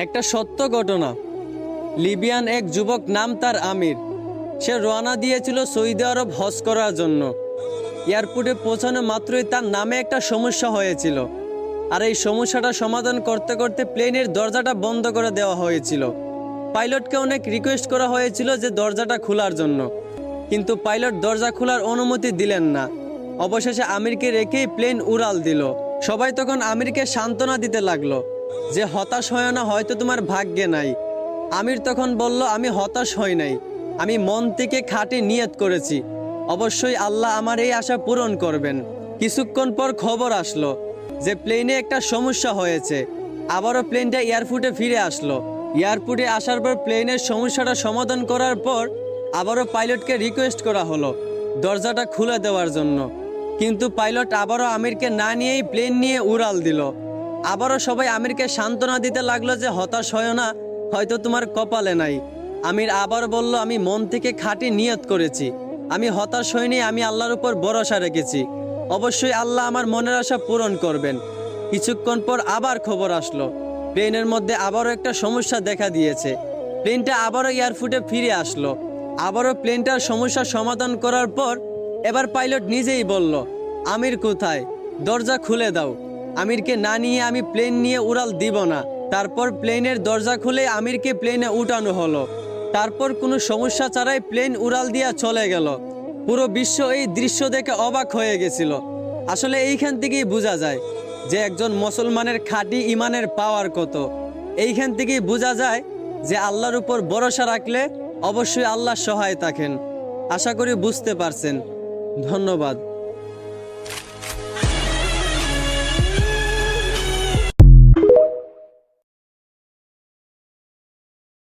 একটা সত্য ঘটনা। লিবিয়ান এক যুবক, নাম তার আমির। সে রওনা দিয়েছিল সৌদি আরব হজ করার জন্য। এয়ারপোর্টে পৌঁছানো মাত্রই তার নামে একটা সমস্যা হয়েছিল। আর এই সমস্যাটা সমাধান করতে করতে প্লেনের দরজাটা বন্ধ করে দেওয়া হয়েছিল। পাইলটকে অনেক রিকোয়েস্ট করা হয়েছিল যে দরজাটা খোলার জন্য, কিন্তু পাইলট দরজা খোলার অনুমতি দিলেন না। অবশেষে আমিরকে রেখেই প্লেন উড়াল দিল। সবাই তখন আমিরকে সান্ত্বনা দিতে লাগলো যে হতাশ হয় না, হয়তো তোমার ভাগ্যে নাই। আমির তখন বলল, আমি হতাশ হই নাই, আমি মন থেকে খাঁটি নিয়ত করেছি, অবশ্যই আল্লাহ আমার এই আশা পূরণ করবেন। কিছুক্ষণ পর খবর আসলো যে প্লেনে একটা সমস্যা হয়েছে। আবারও প্লেনটা এয়ারপোর্টে ফিরে আসলো। এয়ারপোর্টে আসার পর প্লেনের সমস্যাটা সমাধান করার পর আবারও পাইলটকে রিকোয়েস্ট করা হলো দরজাটা খুলে দেওয়ার জন্য, কিন্তু পাইলট আবারও আমিরকে না নিয়েই প্লেন নিয়ে উড়াল দিল। আবারও সবাই আমিরকে সান্ত্বনা দিতে লাগলো যে হতাশ হয় না, হয়তো তোমার কপালে নাই। আমির আবার বলল, আমি মন থেকে খাঁটি নিয়ত করেছি, আমি হতাশ হইনি, আমি আল্লাহর উপর ভরসা রেখেছি, অবশ্যই আল্লাহ আমার মনের আশা পূরণ করবেন। কিছুক্ষণ পর আবার খবর আসলো প্লেনের মধ্যে আবারও একটা সমস্যা দেখা দিয়েছে। প্লেনটা আবারও এয়ারপোর্টে ফিরে আসলো। আবারও প্লেনটার সমস্যা সমাধান করার পর এবার পাইলট নিজেই বলল, আমির কোথায়, দরজা খুলে দাও। আমিরকে না নিয়ে আমি প্লেন নিয়ে উড়াল দিব না। তারপর প্লেনের দরজা খুলে আমিরকে প্লেনে উঠানো হলো। তারপর কোনো সমস্যা ছাড়াই প্লেন উড়াল দিয়া চলে গেল। পুরো বিশ্ব এই দৃশ্য দেখে অবাক হয়ে গেছিল। আসলে এইখান থেকেই বোঝা যায় যে একজন মুসলমানের খাঁটি ইমানের পাওয়ার কত। এইখান থেকেই বোঝা যায় যে আল্লাহর উপর ভরসা রাখলে অবশ্যই আল্লাহ সহায় থাকেন। আশা করি বুঝতে পারছেন। ধন্যবাদ।